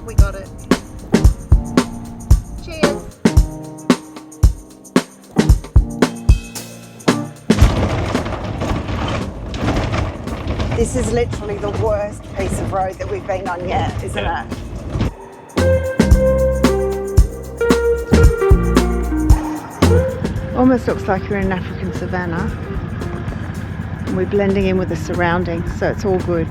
Yeah, we got it. Cheers. This is literally the worst piece of road that we've been on yet, isn't it? Almost looks like you're in an African savannah. And we're blending in with the surroundings, so it's all good.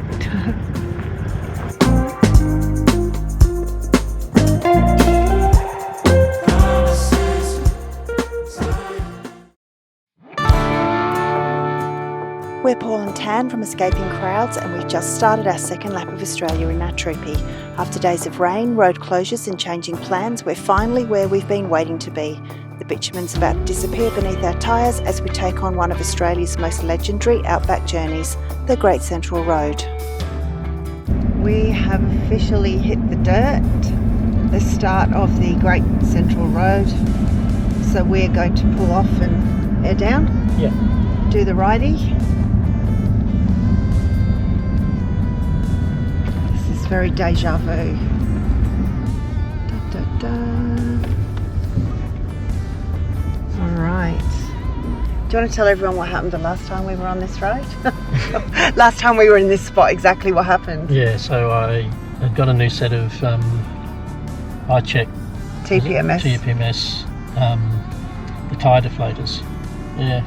We're Paul and Tan from Escaping Crowds, and we've just started our second lap of Australia in our troopy. After days of rain, road closures and changing plans, we're finally where we've been waiting to be. The bitumen's about to disappear beneath our tyres as we take on one of Australia's most legendary outback journeys, the Great Central Road. We have officially hit the dirt, the start of the Great Central Road. So we're going to pull off and head down. Yeah. Do the ridey. Very deja vu. Da, da, da. All right. Do you want to tell everyone what happened the last time we were on this road? Last time we were in this spot, exactly what happened? Yeah, so I had got a new set of I checked TPMS. The tyre deflators. Yeah,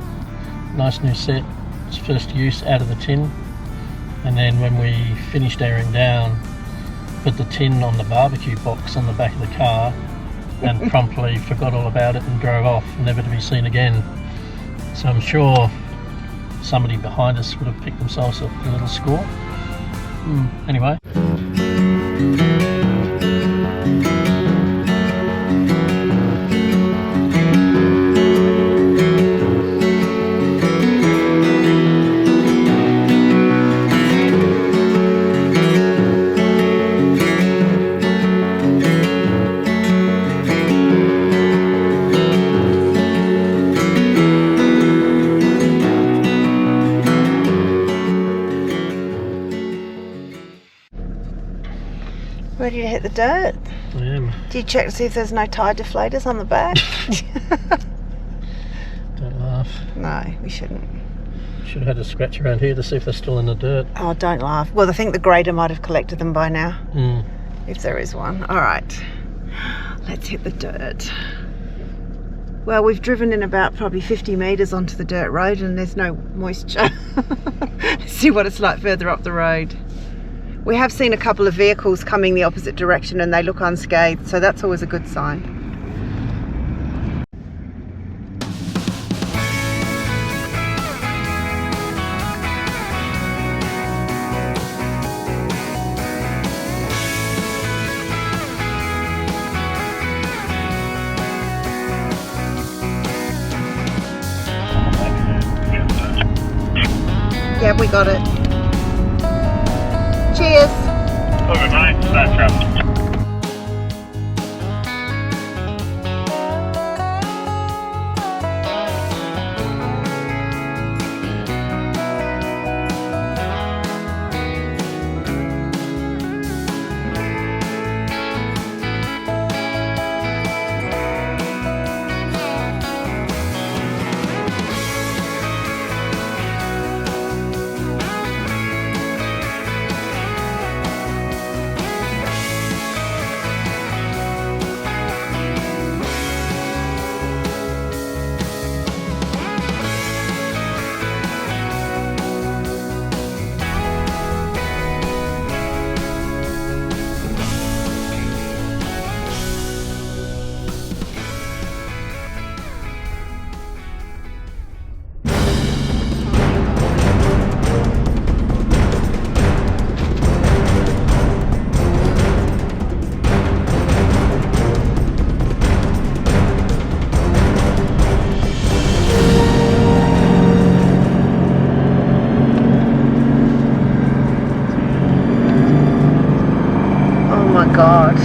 nice new set. It's first use out of the tin. And then when we finished airing down, put the tin on the barbecue box on the back of the car and promptly forgot all about it and drove off, never to be seen again. So I'm sure somebody behind us would have picked themselves a little score. Anyway. Ready to hit the dirt? I am. Do you check to see if there's no tyre deflators on the back? Don't laugh. No, we shouldn't. Should have had a scratch around here to see if they're still in the dirt. Oh, don't laugh. Well, I think the grader might have collected them by now. If there is one. All right. Let's hit the dirt. Well, we've driven in about probably 50 metres onto the dirt road and there's no moisture. Let's see what it's like further up the road. We have seen a couple of vehicles coming the opposite direction and they look unscathed, so that's always a good sign. Yeah, we got it. Cheers. Okay, mate. Safe travel. God.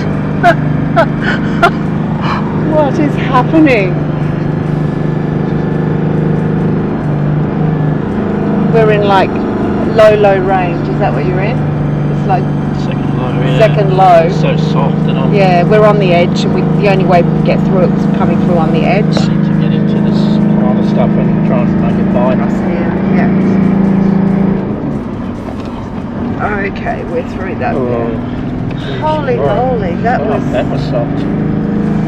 What is happening? We're in like low range. Is that what you're in? It's like second low, yeah. second low. It's so soft and Yeah, we're on the edge. The only way we could get through it was coming through on the edge. I need to get into this kind of stuff and try and make it bite. Yeah. Okay, we're through that. Oh, Holy moly, that was soft.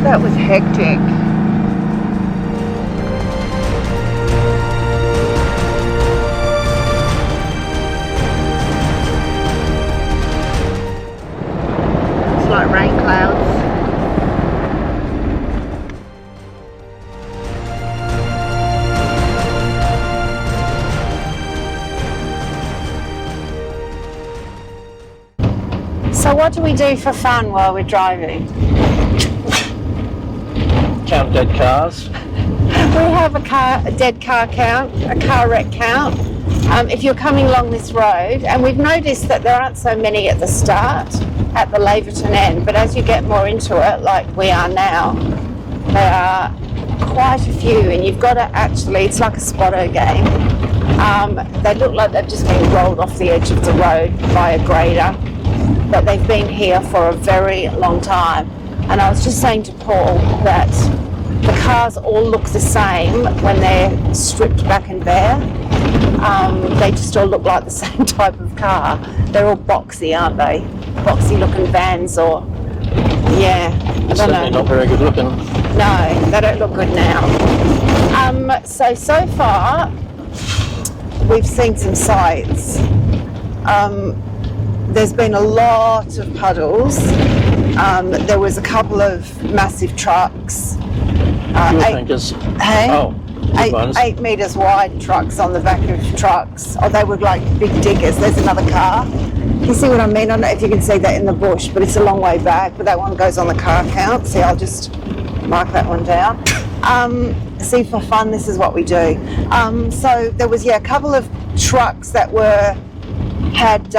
That was hectic. It's like rain clouds. So what do we do for fun while we're driving? Count dead cars. We have a dead car count, a car wreck count. If you're coming along this road, and we've noticed that there aren't so many at the start, at the Laverton end, but as you get more into it, like we are now, there are quite a few, and you've got to actually, it's like a spotter game. They look like they've just been rolled off the edge of the road by a grader, but they've been here for a very long time. And I was just saying to Paul that the cars all look the same when they're stripped back and bare. They just all look like the same type of car. They're all boxy, aren't they? Boxy looking vans, or yeah, I don't know. Not very good looking. No, they don't look good now. So far we've seen some sights. There's been a lot of puddles. There was a couple of massive trucks. Eight metres wide trucks on the back of trucks. Oh, they were like big diggers. There's another car. You see what I mean? I don't know if you can see that in the bush, but it's a long way back. But that one goes on the car count. See, I'll just mark that one down. See, for fun, this is what we do. So there was, a couple of trucks that had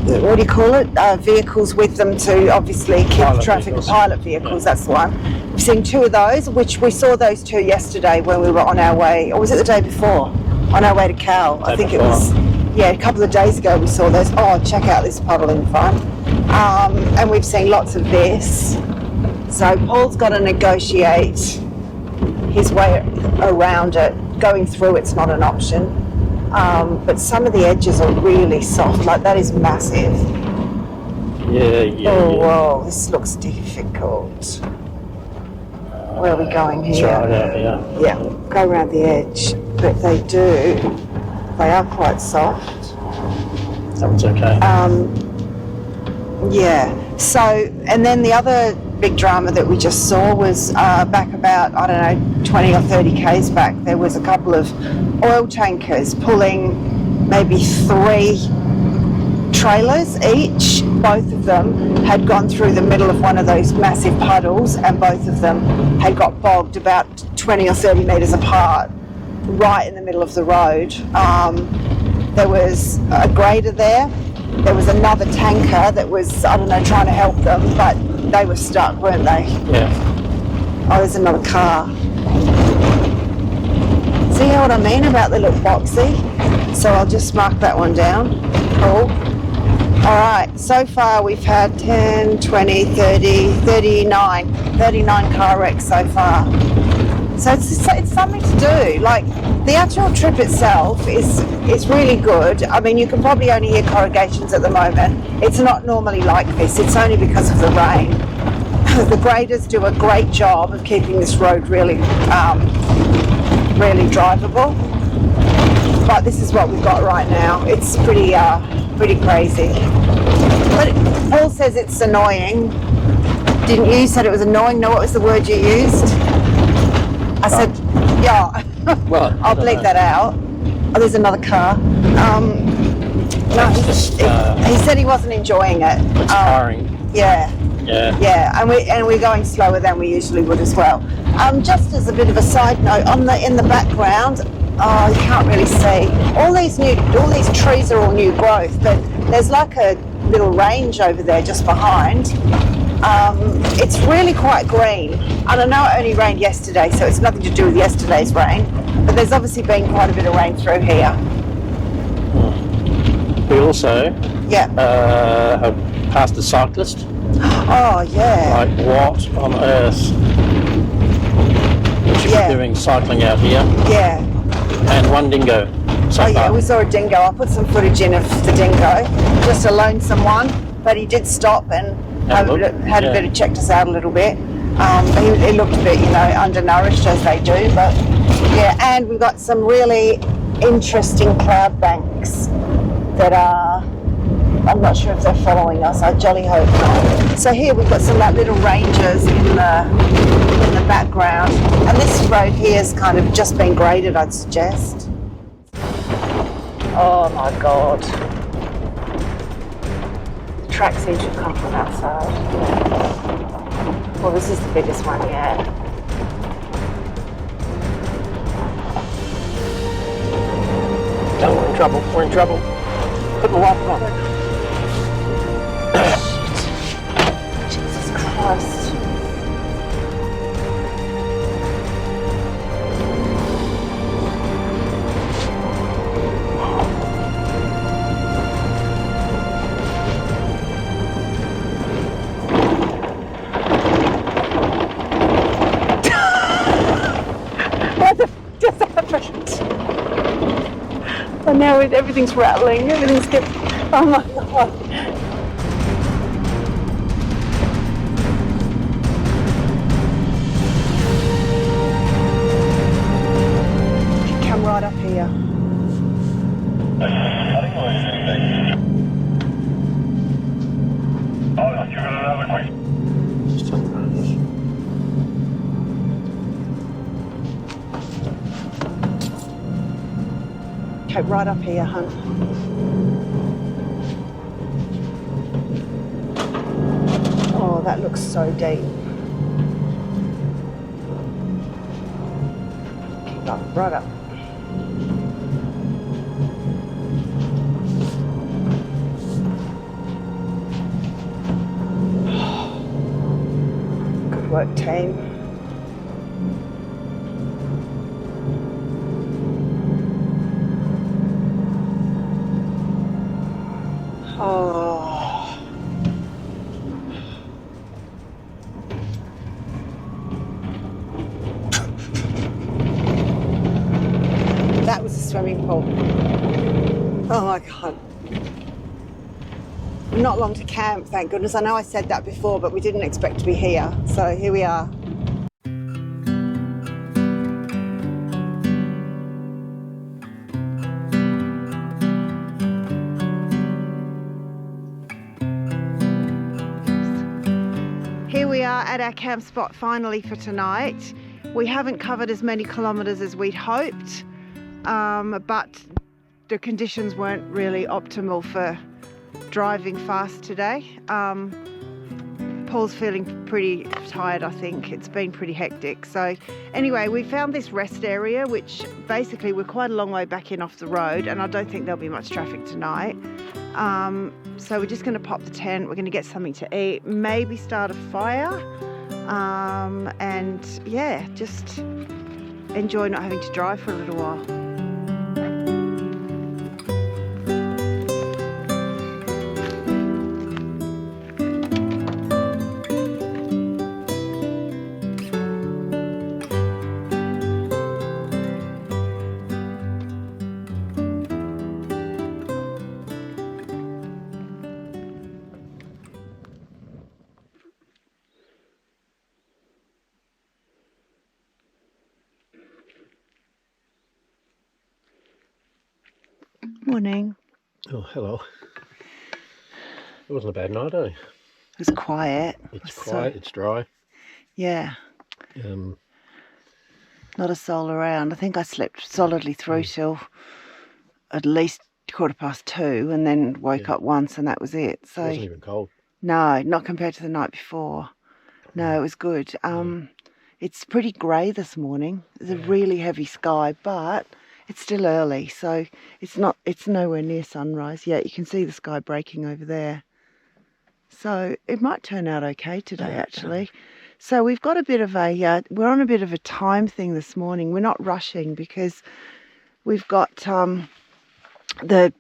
what do you call it? Vehicles with them to obviously keep the traffic. Pilot vehicles, that's the one. We've seen two of those, which we saw those two yesterday when we were on our way, or was it the day before? On our way to Cal. I think it was, a couple of days ago we saw those. Oh, check out this puddle in front. And we've seen lots of this. So Paul's got to negotiate his way around it. Going through it's not an option. But some of the edges are really soft, like that is massive. Whoa, this looks difficult. Where are we going here? Right out here. Yeah, go around the edge. But they are quite soft. That one's okay. So, and then the other big drama that we just saw was back about, 20 or 30 k's back, there was a couple of oil tankers pulling maybe 3 trailers each. Both of them had gone through the middle of one of those massive puddles, and both of them had got bogged about 20 or 30 metres apart, right in the middle of the road. There was a grader there. There was another tanker that was, trying to help them, but they were stuck, weren't they? Yeah. Oh, there's another car. See what I mean about the little boxy? So I'll just mark that one down. Cool. All right, so far we've had 10, 20, 30, 39 car wrecks so far. So it's something to do. Like, the actual trip itself is really good. I mean, you can probably only hear corrugations at the moment. It's not normally like this. It's only because of the rain. The graders do a great job of keeping this road really drivable. But this is what we've got right now. It's pretty crazy. But Paul says it's annoying. Didn't you? You said it was annoying. No, what was the word you used? I said, yeah. Well, I'll bleep that out. Oh, there's another car. No, he said he wasn't enjoying it. It's tiring. Yeah. Yeah, and we're going slower than we usually would as well. Just as a bit of a side note, in the background, you can't really see. All these trees are all new growth, but there's like a little range over there just behind. It's really quite green, and I know it only rained yesterday, so it's nothing to do with yesterday's rain, but there's obviously been quite a bit of rain through here. we also Yeah. have passed a cyclist. Oh, yeah. Like, what on earth should be doing cycling out here? Yeah. And one dingo. So oh, yeah, far. we saw a dingo. I'll put some footage in of the dingo. Just a lonesome one, but he did stop and had a bit of checked us out a little bit. He looked a bit, undernourished as they do, but yeah. And we've got some really interesting cloud banks that are, I'm not sure if they're following us. I jolly hope not. So here we've got some like little ranges in the background, and this road here has kind of just been graded, I'd suggest. Oh my God. The track seems to come from outside. Well, this is the biggest one yet. Oh, we're in trouble. We're in trouble. Put the wiper on. Jesus Christ. And now everything's rattling, everything's getting, oh my God. Come right up here. Okay, right up here, hun. Oh, that looks so deep. Keep up, right up. Good work, team. Oh. That was a swimming pool. Oh my God. Not long to camp, thank goodness. I know I said that before, but we didn't expect to be here. So here we are. Here we are at our camp spot finally for tonight. We haven't covered as many kilometres as we'd hoped, but the conditions weren't really optimal for driving fast today. Paul's feeling pretty tired, I think. It's been pretty hectic. So anyway, we found this rest area, which basically we're quite a long way back in off the road, and I don't think there'll be much traffic tonight. So we're just going to pop the tent, we're going to get something to eat, maybe start a fire, and yeah, just enjoy not having to drive for a little while. Morning. Oh, hello. It wasn't a bad night, eh? It was quiet. It's quiet, it's dry. Yeah. Not a soul around. I think I slept solidly through till at least 2:15 and then woke up once and that was it. So it wasn't even cold. No, not compared to the night before. No, it was good. It's pretty grey this morning. There's a really heavy sky, but it's still early, so it's nowhere near sunrise yet. You can see the sky breaking over there. So it might turn out okay today, actually. So we've got a bit of we're on a bit of a time thing this morning. We're not rushing because we've got the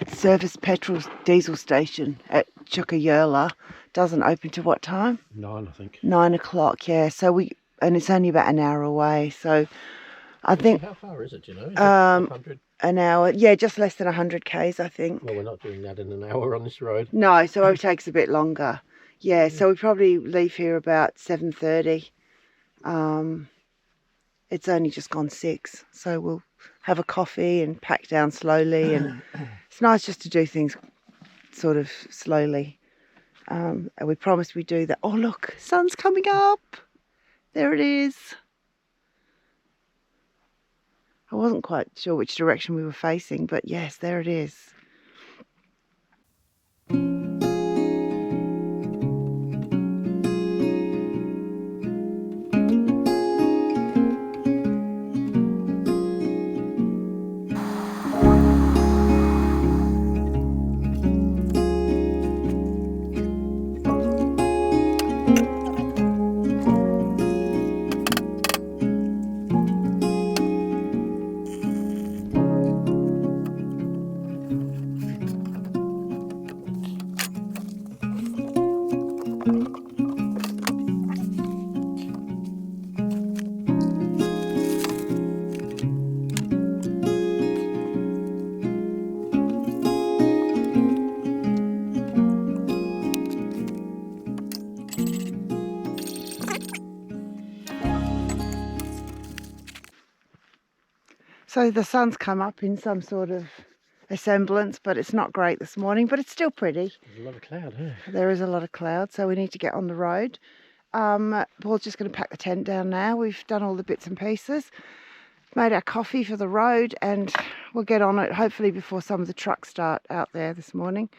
service petrol diesel station at Chukayurla doesn't open to what time? 9, I think. 9 o'clock, yeah. And it's only about an hour away. So I think... How far is it, do you know? Is it 100? An hour, yeah, just less than 100 k's, I think. Well, we're not doing that in an hour on this road. No, so it takes a bit longer. Yeah, so we probably leave here about 7:30. It's only just gone 6, so we'll have a coffee and pack down slowly. And it's nice just to do things sort of slowly. And we promised we'd do that. Oh, look, sun's coming up. There it is. I wasn't quite sure which direction we were facing, but yes, there it is. So the sun's come up in some sort of a semblance, but it's not great this morning, but it's still pretty. There's a lot of cloud, huh? There is a lot of cloud, so we need to get on the road. Paul's just going to pack the tent down now. We've done all the bits and pieces, made our coffee for the road, and we'll get on it hopefully before some of the trucks start out there this morning.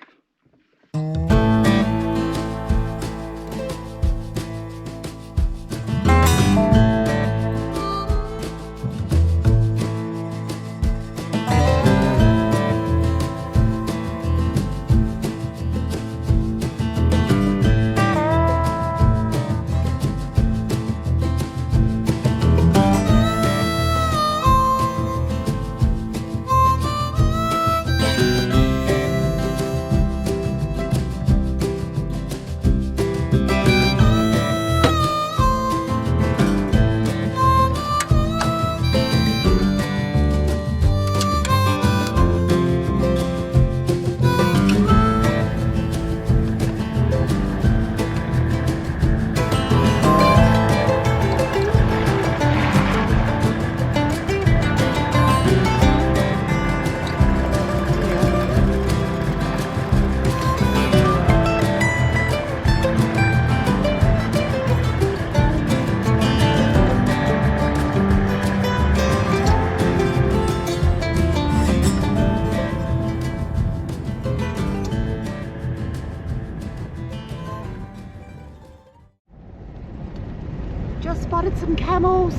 Just spotted some camels.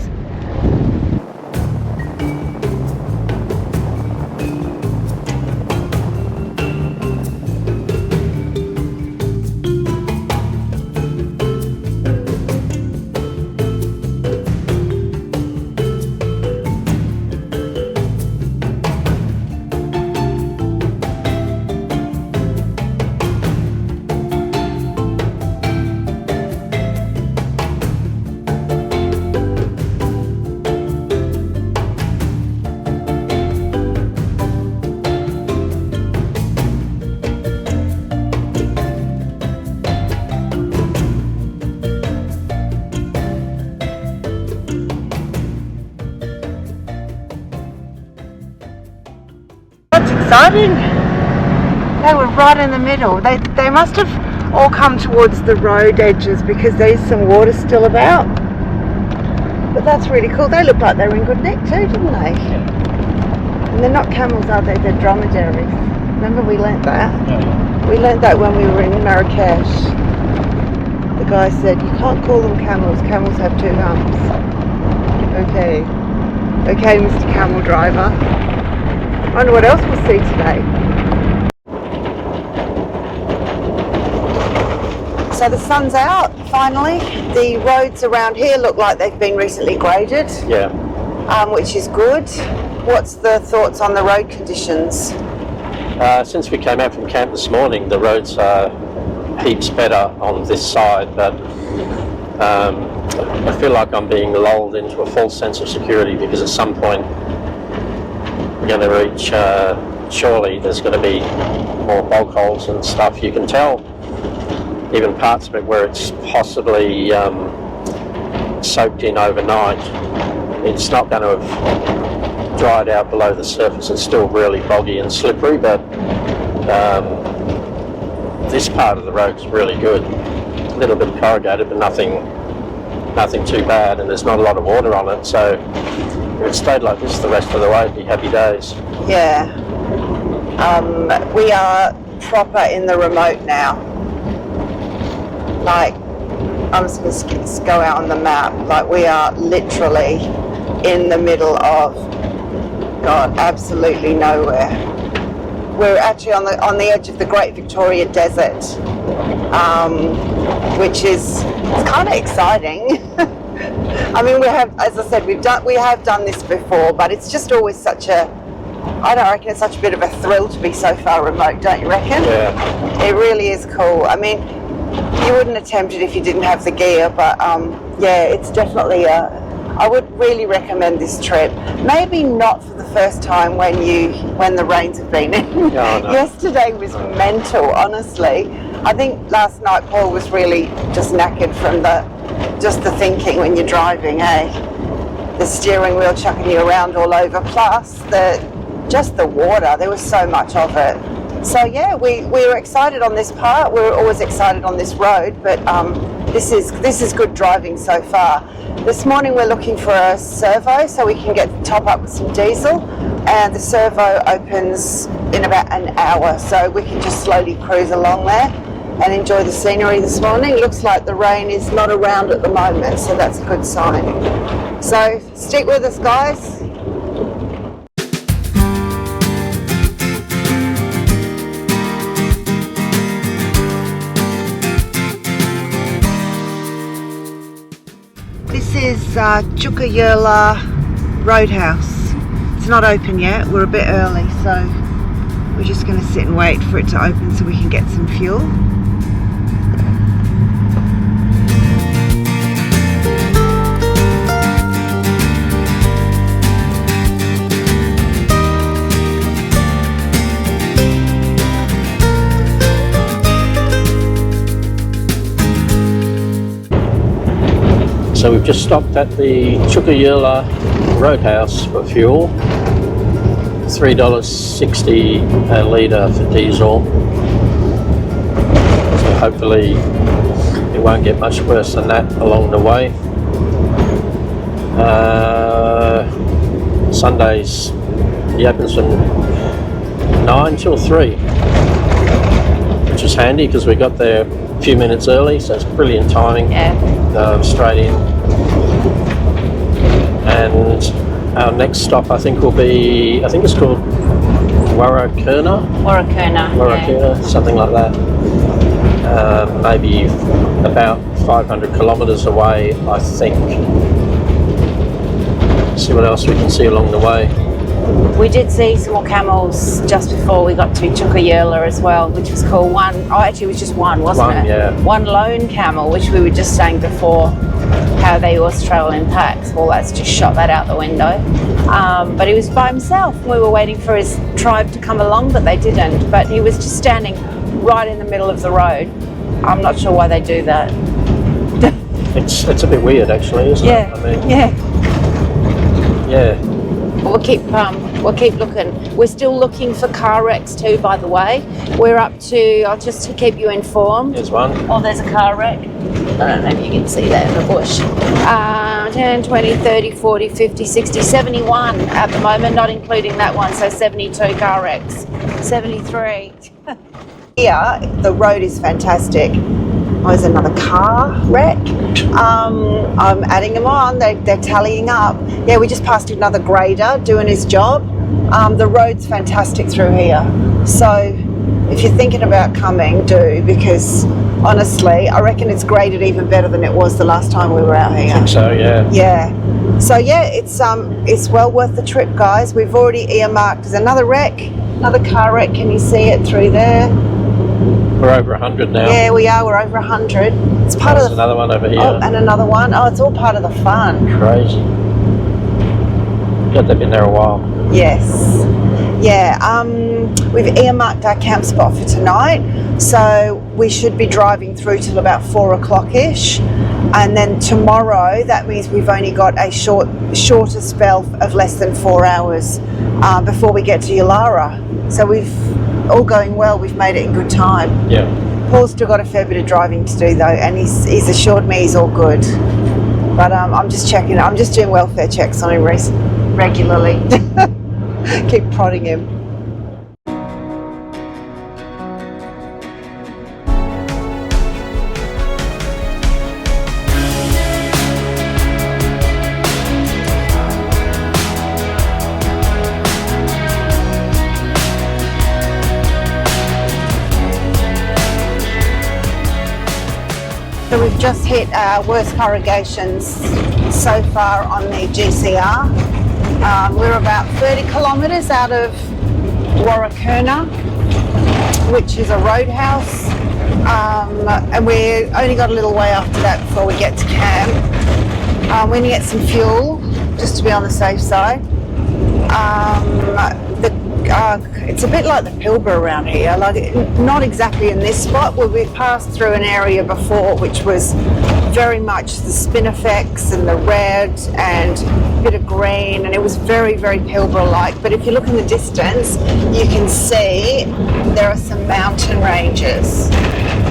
Exciting. They were right in the middle. They must have all come towards the road edges because there's some water still about. But that's really cool. They look like they were in good nick too, didn't they? And they're not camels, are they? They're dromedaries. Remember we learnt that? Yeah. We learnt that when we were in Marrakesh. The guy said, you can't call them camels. Camels have 2 humps. Okay. Okay, Mr. Camel Driver. I wonder what else we'll see today. So the sun's out, finally. The roads around here look like they've been recently graded. Yeah. Which is good. What's the thoughts on the road conditions? Since we came out from camp this morning, the roads are heaps better on this side, but I feel like I'm being lulled into a false sense of security because at some point we're going to reach, surely there's going to be more bog holes and stuff. You can tell even parts of it where it's possibly soaked in overnight. It's not going to have dried out below the surface. It's still really boggy and slippery, but this part of the road's really good. A little bit corrugated, but nothing too bad, and there's not a lot of water on it, so if it stayed like this the rest of the way, it'd be happy days. Yeah. We are proper in the remote now. Like, I'm just going to go out on the map. Like, we are literally in the middle of, God, absolutely nowhere. We're actually on the edge of the Great Victoria Desert, which is kind of exciting. I mean, we have, as I said, we have done this before, but it's just always such a, I don't reckon it's such a bit of a thrill to be so far remote, don't you reckon? Yeah. It really is cool. I mean, you wouldn't attempt it if you didn't have the gear, but yeah, it's definitely I would really recommend this trip. Maybe not for the first time when the rains have been in. Oh, no. Yesterday was mental, honestly. I think last night Paul was really just knackered from the thinking when you're driving, eh? The steering wheel chucking you around all over, plus just the water. There was so much of it. So yeah, we were excited on this part. We were always excited on this road, but this is good driving so far. This morning we're looking for a servo so we can top up with some diesel, and the servo opens in about an hour, so we can just slowly cruise along there and enjoy the scenery this morning. Looks like the rain is not around at the moment, so that's a good sign. So stick with us, guys. This is Chuka Roadhouse. It's not open yet, we're a bit early, so we're just going to sit and wait for it to open so we can get some fuel. So we've just stopped at the Chuka Roadhouse for fuel. $3.60 a litre for diesel. So hopefully it won't get much worse than that along the way. Sundays he opens from 9 till 3, which is handy because we got there a few minutes early, so it's brilliant timing. Yeah. Straight in. And our next stop I think will be, I think it's called Warrakurna, yeah. Something like that. Maybe about 500 kilometres away, I think. See what else we can see along the way. We did see some more camels just before we got to Chuka as well, which was cool. Actually it was just one, wasn't it? Yeah. One lone camel, which we were just saying before, how they always travel in packs. Well, that's just shot that out the window. But he was by himself. We were waiting for his tribe to come along, but they didn't. But he was just standing right in the middle of the road. I'm not sure why they do that. It's a bit weird actually, isn't it? I mean, yeah. We'll keep looking. We're still looking for car wrecks too, by the way. We're up to, I'll just to keep you informed. There's one. Oh, there's a car wreck. I don't know if you can see that in the bush. 10, 20, 30, 40, 50, 60, 71 at the moment, not including that one, so 72 car wrecks. 73. Here, the road is fantastic. Oh, there's another car wreck. I'm adding them on. They're tallying up. Yeah, we just passed another grader doing his job. The road's fantastic through here. So if you're thinking about coming, do, because honestly, I reckon it's graded even better than it was the last time we were out here. I think so, yeah. Yeah. So yeah, it's well worth the trip, guys. We've already earmarked. There's another wreck. Another car wreck. Can you see it through there? We're over 100 now. Yeah, we are. We're over 100. It's part There's of the... another one over here. Oh, and another one. Oh, it's all part of the fun. Crazy. God, they've been there a while. Yes. Yeah, we've earmarked our camp spot for tonight, so we should be driving through till about 4 o'clock-ish, and then tomorrow, that means we've only got a shorter spell of less than 4 hours before we get to Yulara. So all going well, we've made it in good time. Yeah. Paul's still got a fair bit of driving to do though, and he's assured me he's all good. But I'm just checking, I'm just doing welfare checks on him regularly. Keep prodding him. So we've just hit our worst corrugations so far on the GCR. We're about 30 kilometres out of Warrakurna, which is a roadhouse, and we've only got a little way after that before we get to camp. We're going to get some fuel, just to be on the safe side. It's a bit like the Pilbara around here, like not exactly in this spot, where we passed through an area before which was very much the spinifex and the red and a bit of green, and it was very, very Pilbara-like. But if you look in the distance, you can see there are some mountain ranges,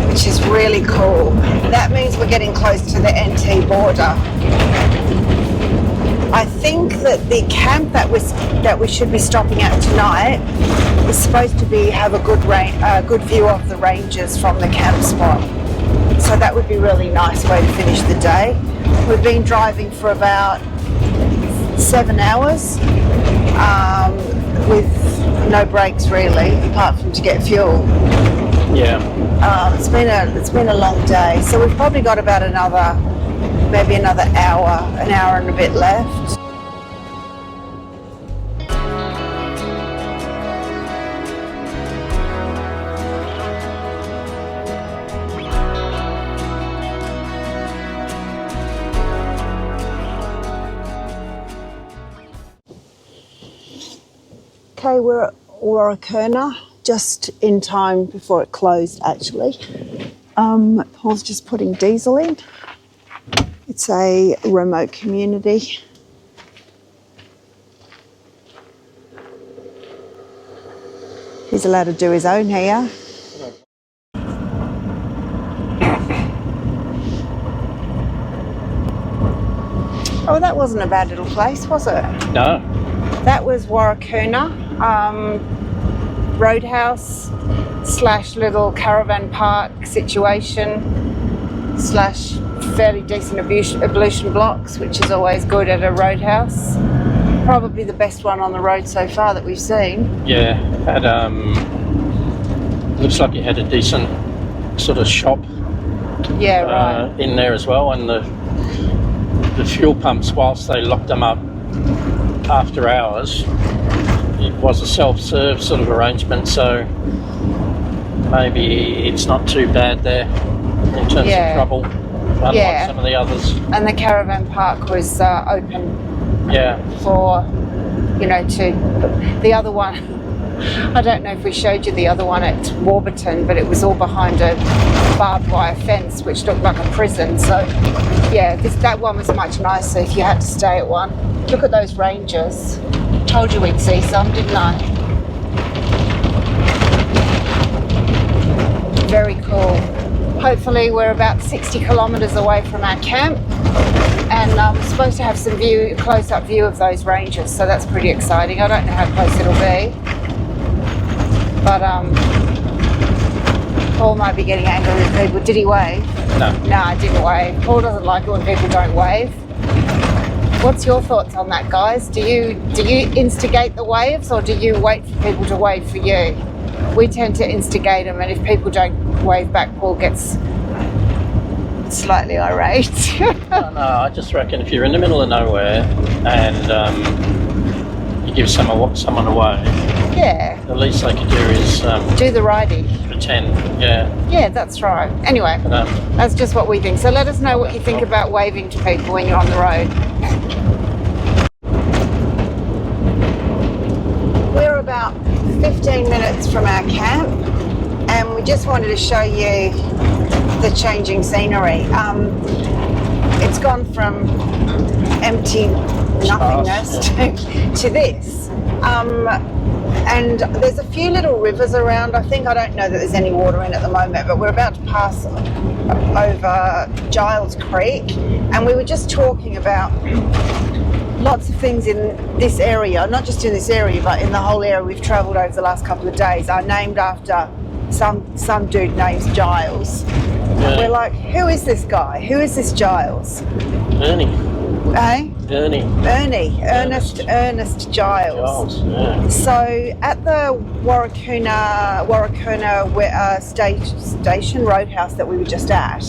which is really cool. That means we're getting close to the NT border. I think that the camp that we should be stopping at tonight is supposed to have a good view of the ranges from the camp spot. So that would be a really nice way to finish the day. We've been driving for about 7 hours with no breaks really, apart from to get fuel. Yeah. It's been a long day, so we've probably got about maybe another hour and a bit left. Okay, we're at Warrakurna, just in time before it closed actually. Paul's just putting diesel in. It's a remote community. He's allowed to do his own here. Oh, that wasn't a bad little place, was it? No. That was Warrakurna, roadhouse / little caravan park situation / fairly decent ablution blocks, which is always good at a roadhouse. Probably the best one on the road so far that we've seen. Yeah, had looks like it had a decent sort of shop. Yeah, right. In there as well, and the fuel pumps, whilst they locked them up after hours, it was a self-serve sort of arrangement, so maybe it's not too bad there in terms of trouble, unlike some of the others. And the caravan park was open for, to the other one. I don't know if we showed you the other one at Warburton, but it was all behind a barbed wire fence which looked like a prison. So yeah, that one was much nicer if you had to stay at one. Look at those ranges. Told you we'd see some, didn't I? Very cool. Hopefully we're about 60 kilometres away from our camp, and we're supposed to have some close-up view of those ranges, so that's pretty exciting. I don't know how close it'll be, but Paul might be getting angry with people. Did he wave? No. No, I didn't wave. Paul doesn't like it when people don't wave. What's your thoughts on that, guys? Do you instigate the waves, or do you wait for people to wave for you? We tend to instigate them, and if people don't wave back, Paul gets slightly irate. No, I just reckon if you're in the middle of nowhere and you give someone a wave, Yeah. The least they could do is Do the righty. pretend. Yeah. Yeah, that's right. Anyway, But, that's just what we think. So let us know what you think about waving to people when you're on the road. We're about 15 minutes from our camp, and we just wanted to show you the changing scenery. It's gone from empty nothingness to this. And there's a few little rivers around. I don't know that there's any water in at the moment, but we're about to pass over Giles Creek, and we were just talking about lots of things in this area, not just in this area, but in the whole area we've travelled over the last couple of days, are named after some dude named Giles. Yeah. We're like, who is this guy? Who is this Giles? Ernie. Eh? Ernie. Ernest Giles. Yeah. So at the Warrakuna station roadhouse that we were just at,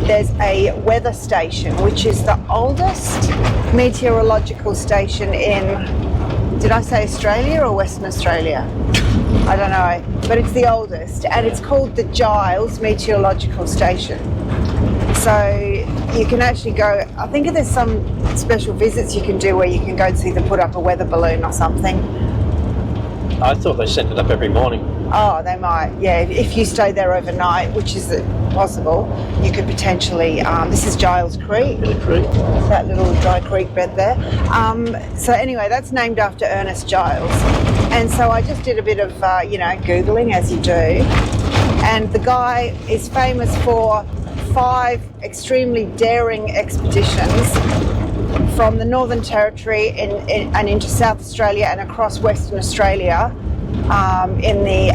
there's a weather station, which is the oldest meteorological station in, did I say Australia or Western Australia? I don't know, but it's the oldest, and it's called the Giles Meteorological Station. So you can actually go, I think there's some special visits you can do where you can go and see them put up a weather balloon or something. I thought they sent it up every morning. Oh, they might, yeah. If you stay there overnight, which is possible, you could potentially, this is Giles Creek, that little dry creek bed there. So anyway, that's named after Ernest Giles. And so I just did a bit of, Googling, as you do. And the guy is famous for 5 extremely daring expeditions from the Northern Territory and into South Australia and across Western Australia in the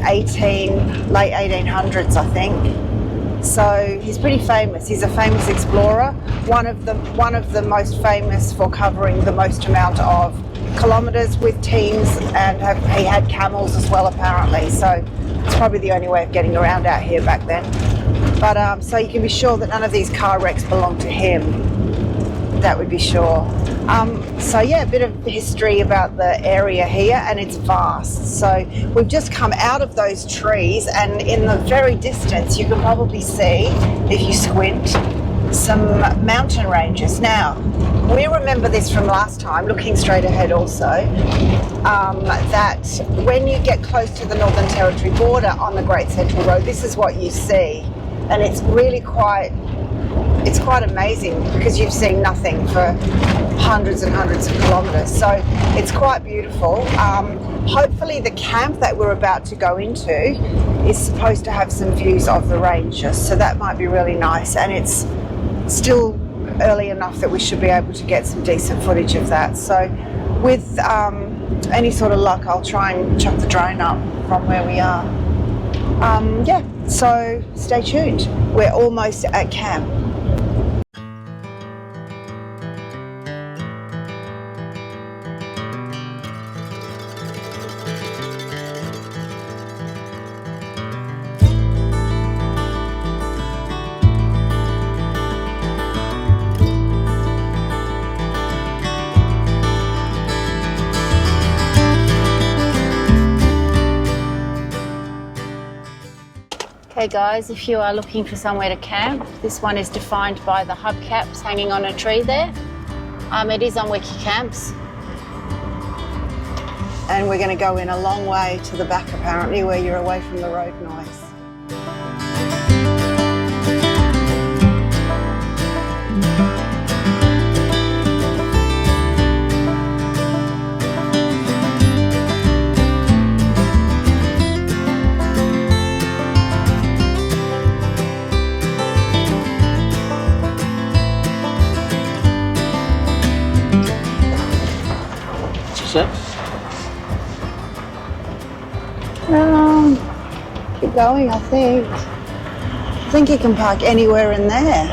late 1800s, I think. So he's pretty famous. He's a famous explorer, one of the most famous for covering the most amount of kilometres with teams, and he had camels as well, apparently. So it's probably the only way of getting around out here back then. But so you can be sure that none of these car wrecks belong to him. That would be sure. So yeah, a bit of history about the area here, and it's vast. So we've just come out of those trees, and in the very distance you can probably see, if you squint, some mountain ranges. Now, we remember this from last time, looking straight ahead also, that when you get close to the Northern Territory border on the Great Central Road, this is what you see. And it's really quite amazing, because you've seen nothing for hundreds and hundreds of kilometres. So it's quite beautiful. Hopefully the camp that we're about to go into is supposed to have some views of the ranges, so that might be really nice. And it's still early enough that we should be able to get some decent footage of that. So with any sort of luck, I'll try and chuck the drone up from where we are. So stay tuned. We're almost at camp. Okay guys, if you are looking for somewhere to camp, this one is defined by the hubcaps hanging on a tree there. It is on Wiki Camps. And we're going to go in a long way to the back apparently, where you're away from the road noise. Keep going, I think. I think you can park anywhere in there,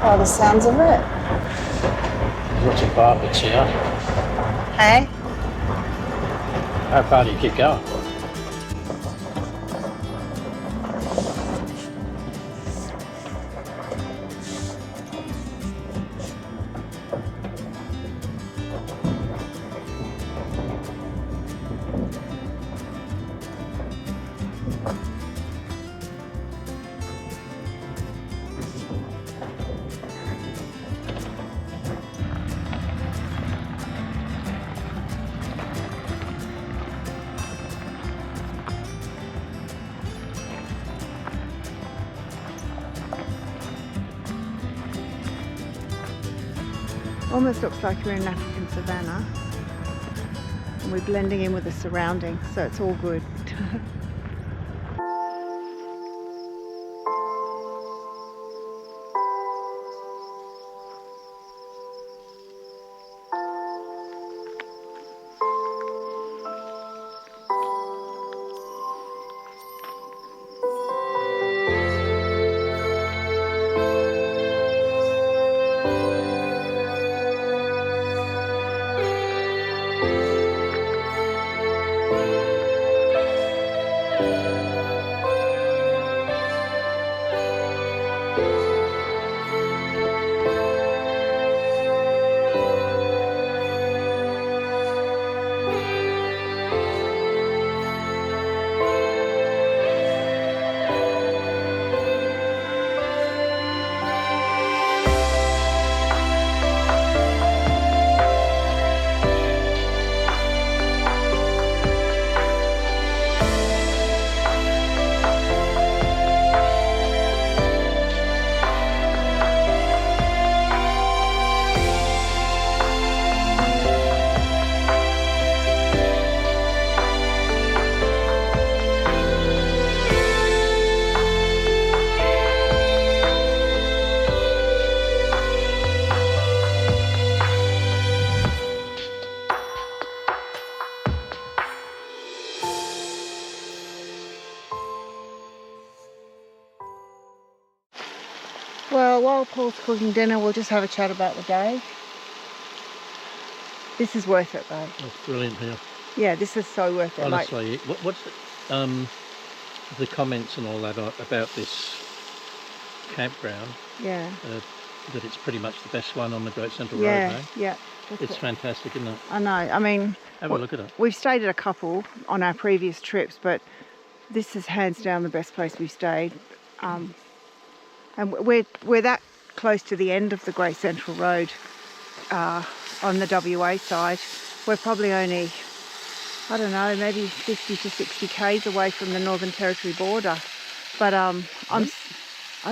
by the sounds of it. There's lots of barbets here. Hey? How far do you keep going? Almost looks like we're in an African savannah. And we're blending in with the surroundings, so it's all good. Well, while Paul's cooking dinner, we'll just have a chat about the day. This is worth it though. It's brilliant here. Yeah, this is so worth it. Honestly, what's the comments and all that about this campground? Yeah. That it's pretty much the best one on the Great Central Road, eh? Yeah. It's fantastic, isn't it? I know. I mean, have a look at it. We've stayed at a couple on our previous trips, but this is hands down the best place we've stayed. And we're that close to the end of the Great Central Road on the WA side. We're probably only, I don't know, maybe 50 to 60 k's away from the Northern Territory border. But I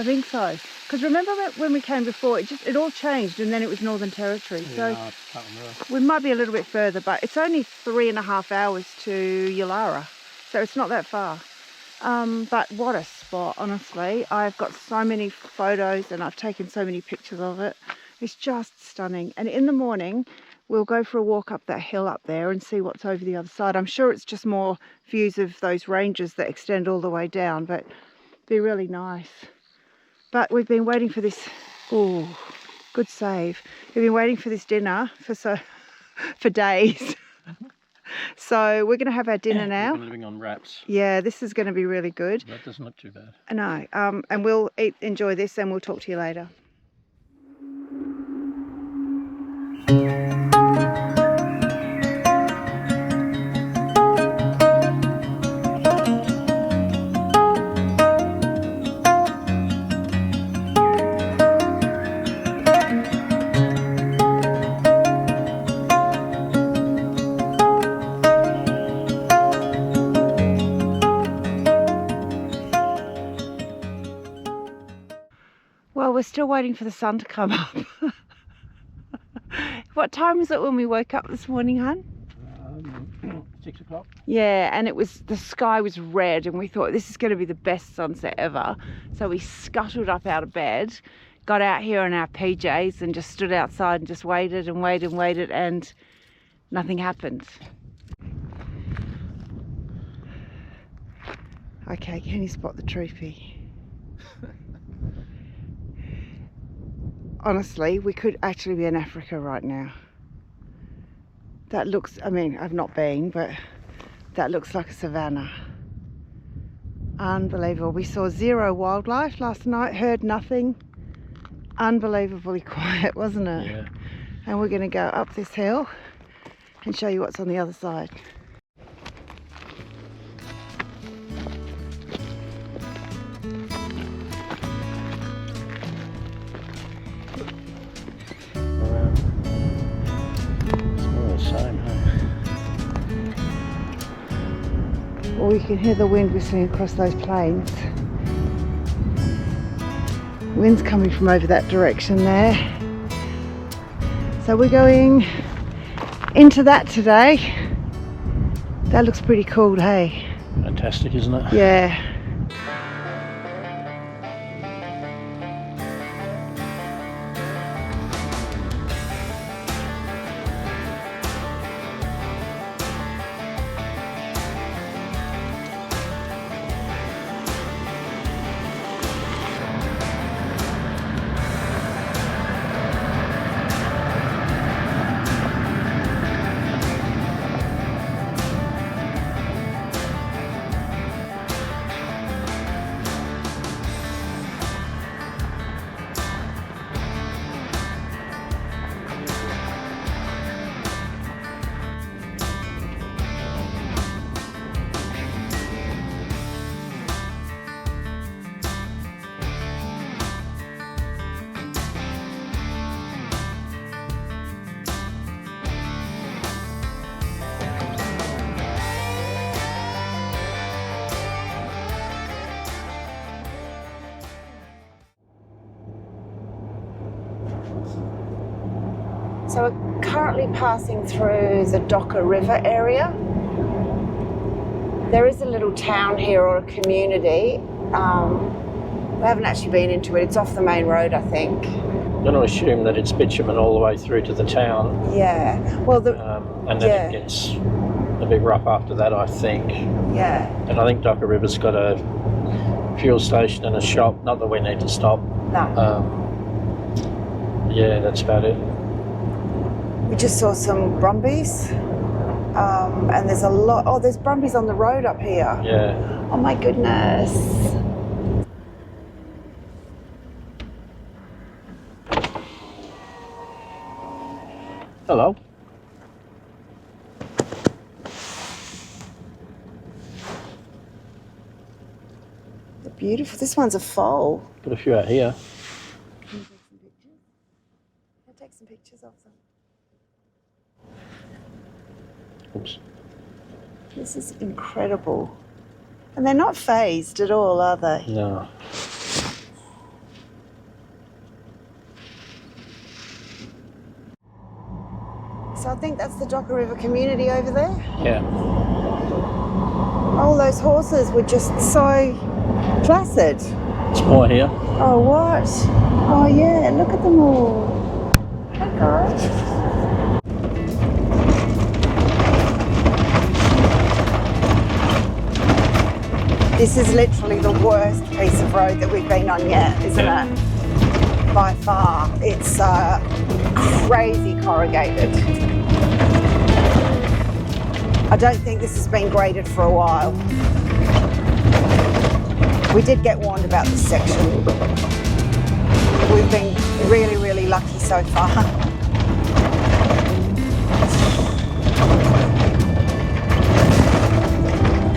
think so. Because remember when we came before, it all changed and then it was Northern Territory. Yeah, so I can't remember. we might be a little bit further, but it's only 3.5 hours to Yulara. So it's not that far. But what a spot, honestly. I've got so many photos and I've taken so many pictures of it. It's just stunning. And in the morning, we'll go for a walk up that hill up there and see what's over the other side. I'm sure it's just more views of those ranges that extend all the way down, but it'd be really nice. But we've been waiting for this. Oh, good save. We've been waiting for this dinner for days. So we're going to have our dinner now. We've been living on wraps. Yeah, this is going to be really good. That doesn't look too bad. I know. And we'll enjoy this and we'll talk to you later. Well, we're still waiting for the sun to come up. What time was it when we woke up this morning, hun? 6 o'clock. Yeah, and the sky was red and we thought this is going to be the best sunset ever. So we scuttled up out of bed, got out here in our PJs and just stood outside and just waited and waited and waited and nothing happened. Okay, can you spot the troopy? Honestly, we could actually be in Africa right now. That looks, I mean, I've not been, but that looks like a savannah. Unbelievable. We saw zero wildlife last night, heard nothing. Unbelievably quiet, wasn't it? Yeah. And we're going to go up this hill and show you what's on the other side. Or you can hear the wind whistling across those plains. Wind's coming from over that direction there. So we're going into that today. That looks pretty cool, hey? Fantastic, isn't it? Yeah. So we're currently passing through the Docker River area. There is a little town here, or a community. We haven't actually been into it. It's off the main road, I think. I'm going to assume that it's bitumen all the way through to the town. Yeah. Well, and then it gets a bit rough after that, I think. Yeah. And I think Docker River's got a fuel station and a shop. Not that we need to stop. No. Yeah, that's about it. We just saw some brumbies, and there's a lot. Oh, there's brumbies on the road up here. Yeah. Oh my goodness. Hello. They're beautiful. This one's a foal. Got a few out here. Can you take some pictures? I'll take some pictures of them. Oops. This is incredible. And they're not phased at all, are they? No. So I think that's the Docker River community over there. Yeah. All those horses were just so placid. It's more here. Oh, what? Oh, yeah, look at them all. Hey, guys. This is literally the worst piece of road that we've been on yet, isn't it? By far. It's crazy corrugated. I don't think this has been graded for a while. We did get warned about this section. We've been really, really lucky so far.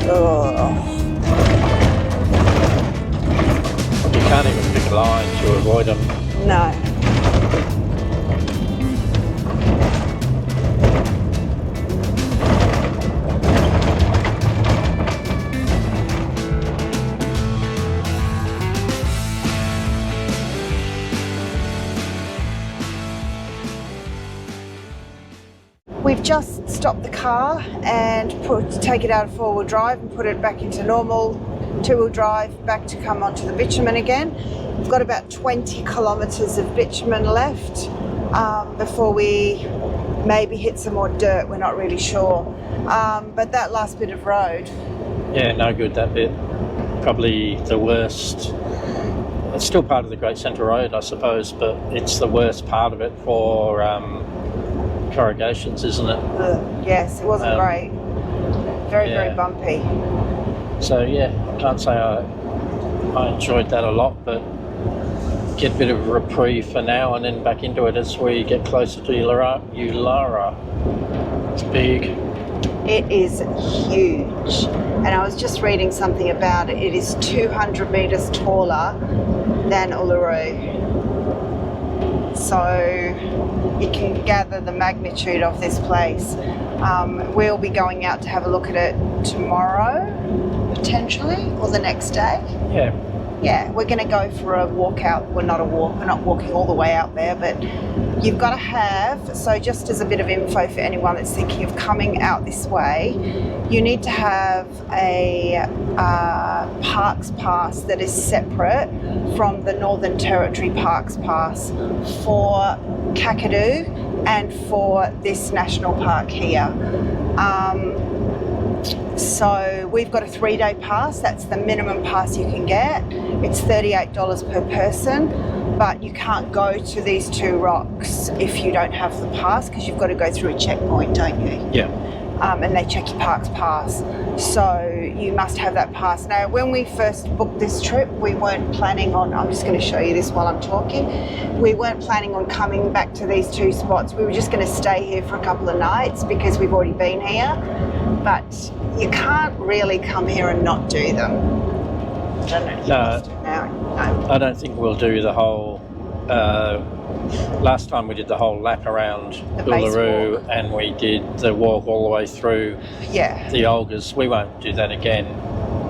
Oh. You can't even pick a line to avoid them. No. We've just stopped the car and take it out of four-wheel drive and put it back into normal two-wheel drive back to come onto the bitumen again. We've got about 20 kilometres of bitumen left before we maybe hit some more dirt. We're not really sure. But that last bit of road. Yeah, no good, that bit. Probably the worst. It's still part of the Great Central Road, I suppose, but it's the worst part of it for corrugations, isn't it? Yes, it wasn't great. Very bumpy. So yeah, I can't say I enjoyed that a lot, but get a bit of a reprieve for now and then back into it as we get closer to Ulara. It's big. It is huge. And I was just reading something about it. It is 200 metres taller than Uluru. So you can gather the magnitude of this place. We'll be going out to have a look at it tomorrow, potentially, or the next day. Yeah, yeah, we're going to go for a walk out. Well, not a walk, we're not walking all the way out there, but you've got to have, so just as a bit of info for anyone that's thinking of coming out this way, you need to have a parks pass that is separate from the Northern Territory Parks Pass for Kakadu and for this national park here. So we've got a 3-day pass. That's the minimum pass you can get. It's $38 per person, but you can't go to these 2 rocks if you don't have the pass, because you've got to go through a checkpoint, don't you? Yeah. And they check your parks pass. So you must have that pass. Now, when we first booked this trip, we weren't planning on, I'm just going to show you this while I'm talking, we weren't planning on coming back to these 2 spots. We were just going to stay here for a couple of nights because we've already been here. But you can't really come here and not do them. I don't know if you must do it now. No. I don't think we'll do the whole... last time we did the whole lap around The base Uluru, walk. and we did the walk all the way through Yeah. the Olgas. We won't do that again,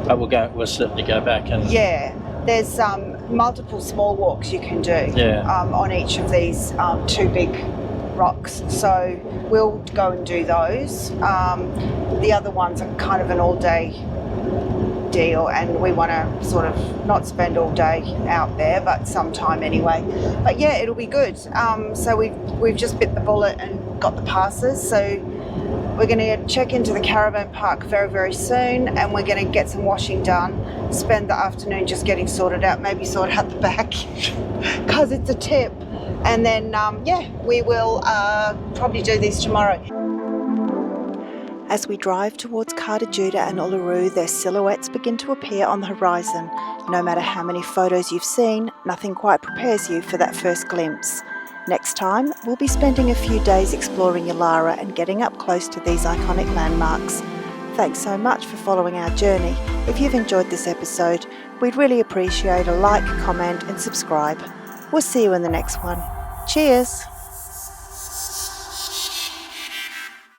but we'll certainly go back and... Yeah. There's multiple small walks you can do on each of these 2 big rocks. So we'll go and do those. The other ones are kind of an all-day deal, and we want to sort of not spend all day out there, but sometime anyway. But yeah, it'll be good. So we've just bit the bullet and got the passes. So we're going to check into the caravan park very, very soon, and we're going to get some washing done, spend the afternoon just getting sorted out, maybe sort out the back because it's a tip. And then, we will probably do these tomorrow. As we drive towards Cartajuda and Uluru, their silhouettes begin to appear on the horizon. No matter how many photos you've seen, nothing quite prepares you for that first glimpse. Next time, we'll be spending a few days exploring Yulara and getting up close to these iconic landmarks. Thanks so much for following our journey. If you've enjoyed this episode, we'd really appreciate a like, comment and subscribe. We'll see you in the next one. Cheers!